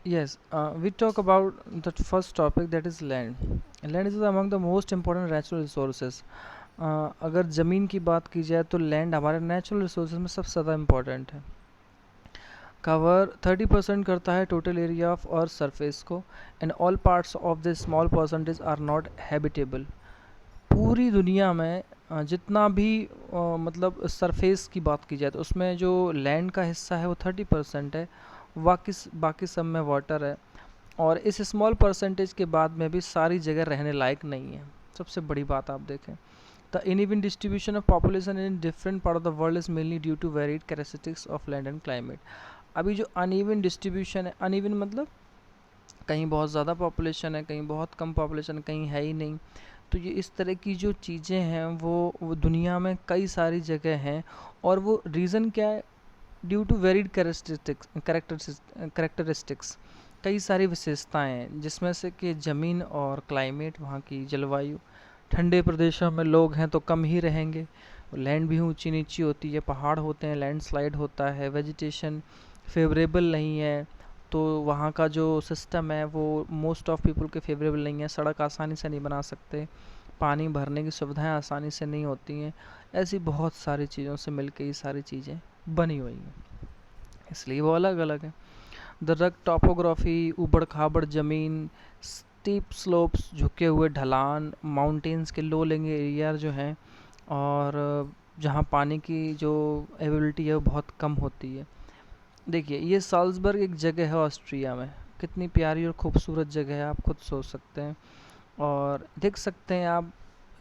Yes, we talk about the first topic, that is land. Land is among the most important natural resources. अगर ज़मीन की बात की जाए तो लैंड हमारे नेचुरल रिसोर्सेज में सबसे ज़्यादा इम्पोर्टेंट है। कवर 30% करता है total area of earth surface को, and all parts of this small percentage are not habitable. पूरी दुनिया में जितना भी मतलब सरफेस की बात की जाए तो उसमें जो लैंड का हिस्सा है वो 30% है, बाकी बाकी सब में वाटर है। और इस स्मॉल परसेंटेज के बाद में भी सारी जगह रहने लायक नहीं है। सबसे बड़ी बात आप देखें, the uneven distribution of population in different part of the world is mainly due to varied characteristics of land and climate। अभी जो uneven distribution है, uneven मतलब कहीं बहुत ज़्यादा पॉपुलेशन है, कहीं बहुत कम पॉपुलेशन, कहीं है ही नहीं। तो ये इस तरह की जो चीज़ें हैं वो दुनिया में कई सारी जगह हैं। और वो रीज़न क्या है? ड्यू टू वेरिड करेक्टरिस्टिक्स, कई सारी विशेषताएं हैं, जिसमें से कि ज़मीन और क्लाइमेट, वहाँ की जलवायु। ठंडे प्रदेशों में लोग हैं तो कम ही रहेंगे, लैंड भी ऊंची नीची होती है, पहाड़ होते हैं, लैंडस्लाइड होता है, वेजिटेशन फेवरेबल नहीं है, तो वहाँ का जो सिस्टम है वो मोस्ट ऑफ पीपल के फेवरेबल नहीं है। सड़क आसानी से नहीं बना सकते, पानी भरने की सुविधाएं आसानी से नहीं होती हैं। ऐसी बहुत सारी चीज़ों से मिलकर ये सारी चीज़ें बनी हुई हैं, इसलिए वो अलग अलग है। द रग टॉपोग्राफी, ऊबड़ खाबड़ ज़मीन, स्टीप स्लोप्स, झुके हुए ढलान, माउंटेन्स के लो लेंगे एरिया जो हैं, और जहाँ पानी की जो एबिलिटी है वो बहुत कम होती है। देखिए, ये साल्जबर्ग एक जगह है ऑस्ट्रिया में, कितनी प्यारी और खूबसूरत जगह है, आप खुद सोच सकते हैं। और देख सकते हैं आप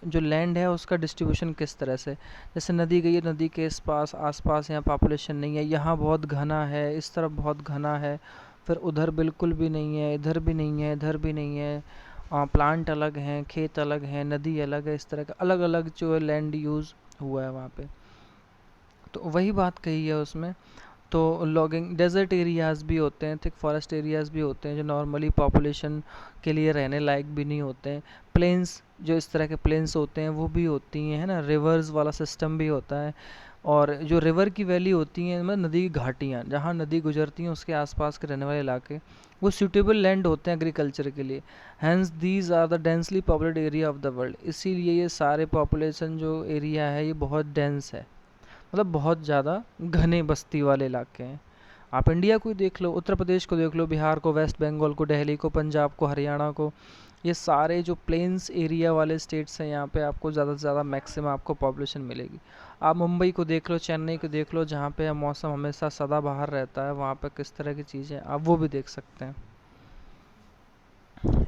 जो लैंड है उसका डिस्ट्रीब्यूशन किस तरह से, जैसे नदी गई है, नदी के इस पास आसपास यहाँ पॉपुलेशन नहीं है, यहाँ बहुत घना है, इस तरफ बहुत घना है, फिर उधर बिल्कुल भी नहीं है, इधर भी नहीं है, इधर भी नहीं है। प्लांट अलग हैं, खेत अलग हैं, नदी अलग है, इस तरह का अलग अलग जो लैंड यूज़ हुआ है वहाँ पे। तो वही बात कही है उसमें। तो लॉगिंग डेजर्ट एरियाज़ भी होते हैं, थिक फॉरेस्ट एरियाज़ भी होते हैं जो नॉर्मली पॉपुलेशन के लिए रहने लायक भी नहीं होते हैं। प्लेन्स, जो इस तरह के प्लेन्स होते हैं वो भी होती हैं, है ना, रिवर्स वाला सिस्टम भी होता है। और जो रिवर की वैली होती हैं, मतलब नदी की घाटियाँ जहाँ नदी गुजरती हैं उसके आसपास के रहने वाले इलाके, वो सूटेबल लैंड होते हैं एग्रीकल्चर के लिए। Hence these are the densely populated area of the world. इसीलिए ये सारे पॉपुलेशन जो एरिया है ये बहुत डेंस है, मतलब बहुत ज़्यादा घने बस्ती वाले इलाके हैं। आप इंडिया को ही देख लो, उत्तर प्रदेश को देख लो, बिहार को, वेस्ट बंगाल को, दिल्ली को, पंजाब को, हरियाणा को, ये सारे जो प्लेन्स एरिया वाले स्टेट्स हैं यहाँ पे आपको ज़्यादा से ज़्यादा मैक्सिमम आपको पॉपुलेशन मिलेगी। आप मुंबई को देख लो, चेन्नई को देख लो, जहाँ पे मौसम हमेशा सदाबहार रहता है, वहाँ पे किस तरह की चीज़ें आप वो भी देख सकते हैं।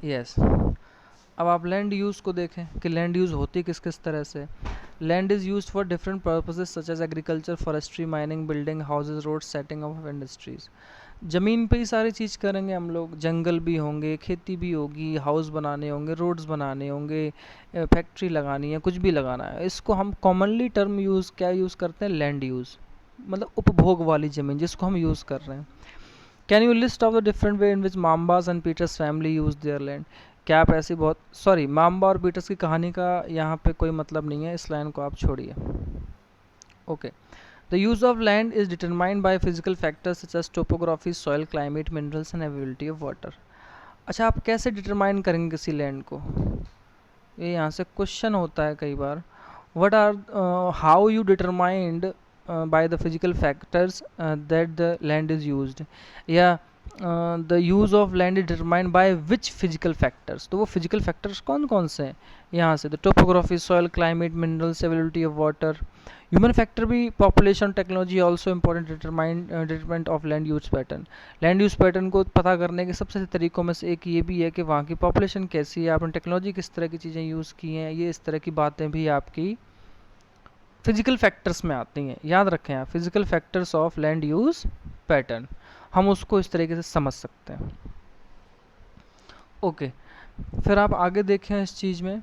यस, अब आप लैंड यूज़ को देखें कि लैंड यूज़ होती किस किस तरह से। Land is used for different purposes such as agriculture, forestry, mining, building houses, road, setting of industries. ज़मीन पे ही सारी चीज़ करेंगे हम लोग, जंगल भी होंगे, खेती भी होगी, हाउस बनाने होंगे, रोड्स बनाने होंगे, फैक्ट्री लगानी है, कुछ भी लगाना है। इसको हम कॉमनली टर्म यूज़ क्या यूज़ करते हैं? लैंड यूज़, मतलब उपभोग वाली ज़मीन जिसको हम यूज़ कर रहे हैं। Can you list of the different way in which Mambas and Peters family use their land? क्या आप ऐसी बहुत, सॉरी, माम्बा और पीटर्स की कहानी का यहाँ पे कोई मतलब नहीं है, इस लाइन को आप छोड़िए। Okay, the use of land is determined by physical factors such as topography, soil, climate, minerals and availability of water. अच्छा, आप कैसे डिटरमाइन करेंगे किसी लैंड को? ये यहाँ से क्वेश्चन होता है कई बार। what are how you determined by the physical factors that the land is used, या the use of land is determined by which physical factors? तो वो physical factors कौन कौन से हैं यहाँ से? the topography, soil, climate, minerals, availability of water, human factor भी, population, technology also important determinant of land use pattern। Land use pattern को पता करने के सबसे अच्छे तरीकों में से एक ये भी है कि वहाँ की पॉपुलेशन कैसी है, आपने टेक्नोलॉजी किस तरह की चीज़ें यूज़ की हैं, ये इस तरह की बातें भी आपकी फिजिकल फैक्टर्स में आती हैं। याद रखें आप, physical factors of land use pattern, हम उसको इस तरीके से समझ सकते हैं। ओके, फिर आप आगे देखें इस चीज़ में,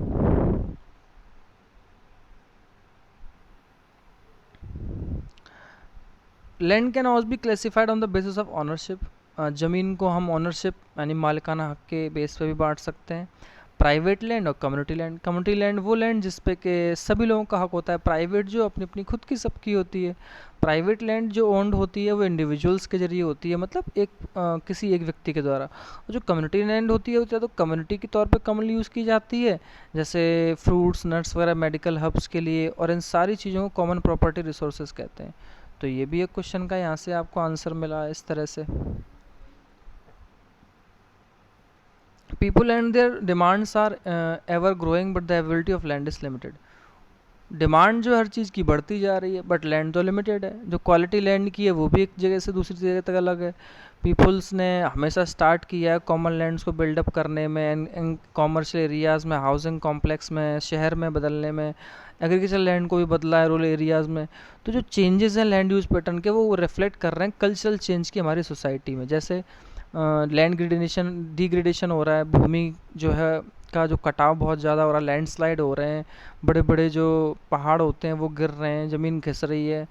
land can also be classified on the basis of ownership. ज़मीन को हम ऑनरशिप यानी मालिकाना हक के बेस पे भी बांट सकते हैं। प्राइवेट लैंड और कम्युनिटी लैंड। कम्युनिटी लैंड वो लैंड जिस पे के सभी लोगों का हक होता है, प्राइवेट जो अपनी अपनी खुद की सबकी होती है। प्राइवेट लैंड जो ओन्ड होती है वो इंडिविजुअल्स के जरिए होती है, मतलब एक किसी एक व्यक्ति के द्वारा। और जो कम्युनिटी लैंड होती है तो कम्युनिटी के तौर पे कॉमनली यूज़ की जाती है, जैसे फ्रूट्स नट्स वगैरह मेडिकल हब्स के लिए, और इन सारी चीज़ों को कॉमन प्रॉपर्टी रिसोर्सेज कहते हैं। तो ये भी एक क्वेश्चन का यहाँ से आपको आंसर मिला इस तरह से। People and their demands are ever growing but the availability of land is limited। Demand जो हर चीज़ की बढ़ती जा रही है बट लैंड तो लिमिटेड है। जो क्वालिटी लैंड की है वो भी एक जगह से दूसरी जगह तक अलग है। पीपल्स ने हमेशा स्टार्ट किया है कॉमन लैंड्स को बिल्डअप करने में, इन कॉमर्शियल एरियाज़ में, हाउसिंग कॉम्प्लेक्स में, शहर में बदलने में, एग्रीकल्चर लैंड को भी बदला है रूरल एरियाज़ में। तो जो चेंजेस हैं लैंड यूज़ पैटर्न के वो रिफ्लेक्ट कर रहे हैं कल्चरल चेंज की हमारी सोसाइटी में। जैसे लैंड डिग्रेडेशन हो रहा है, भूमि जो है का जो कटाव बहुत ज़्यादा हो रहा है, लैंडस्लाइड हो रहे हैं, बड़े बड़े जो पहाड़ होते हैं वो गिर रहे हैं, ज़मीन घिस रही है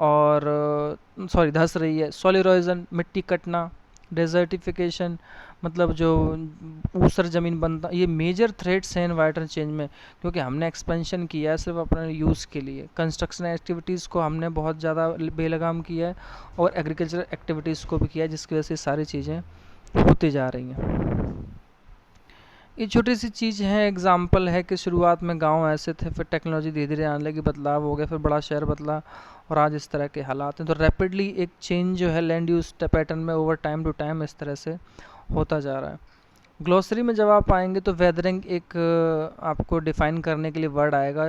और धंस रही है, सॉइल इरोजन मिट्टी कटना, डेजर्टिफिकेशन मतलब जो ऊसर ज़मीन बनता, ये मेजर थ्रेट्स हैं एनवायरमेंटल चेंज में, क्योंकि हमने एक्सपेंशन किया है सिर्फ अपने यूज़ के लिए। कंस्ट्रक्शन एक्टिविटीज़ को हमने बहुत ज़्यादा बेलगाम किया है और एग्रीकल्चर एक्टिविटीज़ को भी किया है, जिसकी वजह से सारी चीज़ें होती जा रही हैं। ये छोटी सी चीज़ है, एग्जाम्पल है कि शुरुआत में गांव ऐसे थे, फिर टेक्नोलॉजी धीरे धीरे आने लगी, बदलाव हो गया, फिर बड़ा शहर बदला और आज इस तरह के हालात हैं। तो रैपिडली एक चेंज जो है लैंड यूज पैटर्न में ओवर टाइम टू टाइम इस तरह से होता जा रहा है। ग्लोसरी में जब आप आएंगे तो वेदरिंग एक आपको डिफाइन करने के लिए वर्ड आएगा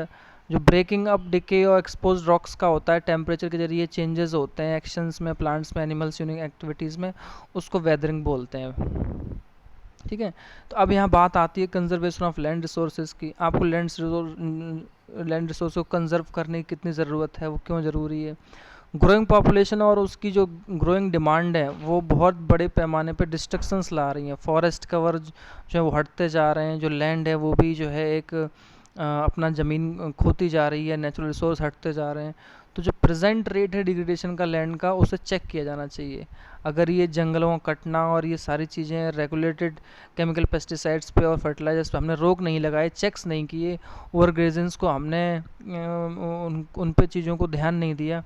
जो ब्रेकिंग अप डिके और एक्सपोज रॉक्स का होता है, टेम्परेचर के जरिए चेंजेस होते हैं एक्शंस में, प्लांट्स में, एनिमल्स यूनिक एक्टिविटीज़ में, उसको वेदरिंग बोलते हैं। ठीक है, तो अब यहाँ बात आती है कंजर्वेशन ऑफ लैंड रिसोर्सेज की। आपको लैंड रिसोर्स को कंजर्व करने की कितनी ज़रूरत है, वो क्यों ज़रूरी है। ग्रोइंग पॉपुलेशन और उसकी जो ग्रोइंग डिमांड है वो बहुत बड़े पैमाने पे डिस्ट्रक्शंस ला रही हैं। फॉरेस्ट कवर जो है वो हटते जा रहे हैं, जो लैंड है वो भी जो है एक अपना ज़मीन खोती जा रही है, नेचुरल रिसोर्स हटते जा रहे हैं। तो जो प्रेजेंट रेट है डिग्रेडेशन का लैंड का, उसे चेक किया जाना चाहिए। अगर ये जंगलों का कटना और ये सारी चीज़ें रेगुलेटेड केमिकल पेस्टिसाइड्स पे और फर्टिलाइजर्स पे हमने रोक नहीं लगाए, चेक्स नहीं किए, ओवरग्रेजेंस को हमने उन पे चीज़ों को ध्यान नहीं दिया,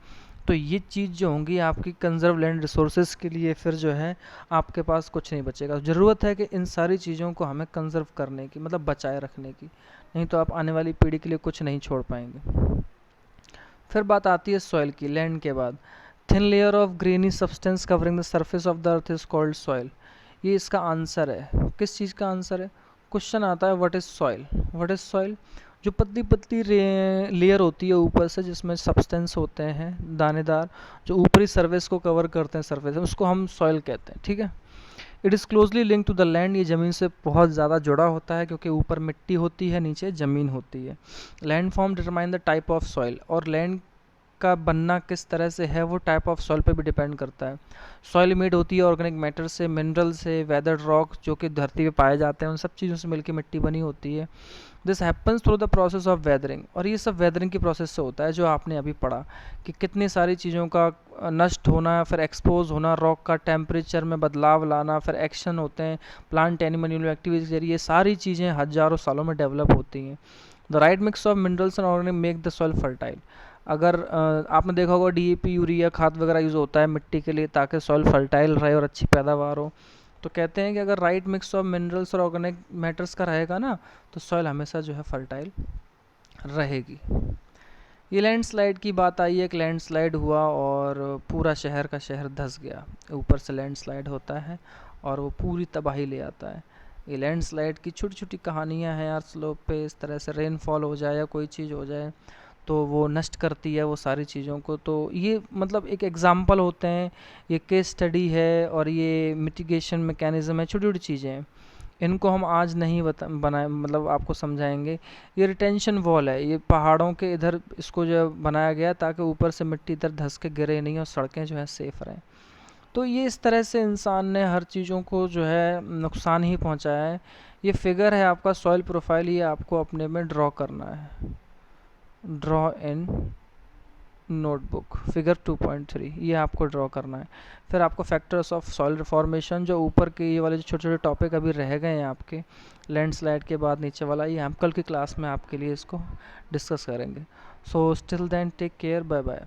तो ये चीज़ जो होंगी आपकी कंजर्व लैंड रिसोर्सेज के लिए फिर जो है आपके पास कुछ नहीं बचेगा। ज़रूरत है कि इन सारी चीज़ों को हमें कंजर्व करने की, मतलब बचाए रखने की, नहीं तो आप आने वाली पीढ़ी के लिए कुछ नहीं छोड़ पाएंगे। फिर बात आती है सॉइल की। लैंड के बाद thin layer of grainy substance covering the surface of the earth is called soil. ये इसका आंसर है। किस चीज़ का आंसर है? क्वेश्चन आता है what is soil. What is soil? जो पतली पतली लेयर होती है ऊपर से, जिसमें सब्सटेंस होते हैं दानेदार, जो ऊपरी सरफेस को कवर करते हैं, सरफेस, उसको हम सॉइल कहते हैं। ठीक है, it is closely link to the land. ये ज़मीन से बहुत ज़्यादा जुड़ा होता है क्योंकि ऊपर मिट्टी होती है, नीचे ज़मीन होती है। Land form determine the type of soil, और लैंड का बनना किस तरह से है वो टाइप ऑफ सॉइल पे भी डिपेंड करता है। सॉइल मेड होती है ऑर्गेनिक मैटर से, मिनरल से, वेदर्ड रॉक जो कि धरती पे पाए जाते हैं, उन सब चीज़ों से मिलकर मिट्टी बनी होती है। This happens through the process of weathering, और ये सब वेदरिंग की प्रोसेस से होता है, जो आपने अभी पढ़ा कि कितनी सारी चीज़ों का नष्ट होना, फिर एक्सपोज होना, रॉक का टेम्परेचर में बदलाव लाना, फिर एक्शन होते हैं प्लांट एनिमल एक्टिविटीज के जरिए, सारी चीज़ें हज़ारों सालों में डेवलप होती हैं। The right mix of minerals and organic make the soil fertile. अगर आपने देखा होगा डीएपी, यूरिया खाद वगैरह यूज़ होता है मिट्टी के लिए ताकि सॉइल फर्टाइल रहे और अच्छी पैदावार हो। तो कहते हैं कि अगर राइट मिक्स ऑफ मिनरल्स और ऑर्गेनिक मैटर्स का रहेगा ना, तो सॉइल हमेशा जो है फर्टाइल रहेगी। ये लैंडस्लाइड की बात आई है, एक लैंडस्लाइड हुआ और पूरा शहर का शहर धंस गया। ऊपर से लैंडस्लाइड होता है और वो पूरी तबाही ले आता है। ये लैंडस्लाइड की छोटी छोटी कहानियाँ हैं यार, स्लोप पे इस तरह से रेनफॉल हो जाए या कोई चीज़ हो जाए तो वो नष्ट करती है वो सारी चीज़ों को। तो ये मतलब एक एग्ज़ाम्पल होते हैं, ये केस स्टडी है और ये मिटिगेशन मैकेनिज़्म है, छोटी छोटी चीज़ें हैं, इनको हम आज नहीं बनाए, मतलब आपको समझाएंगे। ये रिटेंशन वॉल है, ये पहाड़ों के इधर इसको जो बनाया गया ताकि ऊपर से मिट्टी इधर धंस के गिरे नहीं और सड़कें जो है सेफ़ रहें। तो ये इस तरह से इंसान ने हर चीज़ों को जो है नुकसान ही पहुंचाया है। ये फिगर है आपका सॉइल प्रोफाइल, ये आपको अपने में ड्रॉ करना है। ड्रॉ इन नोटबुक फिगर 2.3 ये आपको ड्रॉ करना है। फिर आपको फैक्टर्स ऑफ सॉइल फॉर्मेशन, जो ऊपर के ये वाले जो छोटे छोटे टॉपिक अभी रह गए हैं आपके लैंडस्लाइड के बाद नीचे वाला, ये हम कल की क्लास में आपके लिए इसको डिस्कस करेंगे। So still then take care, bye bye.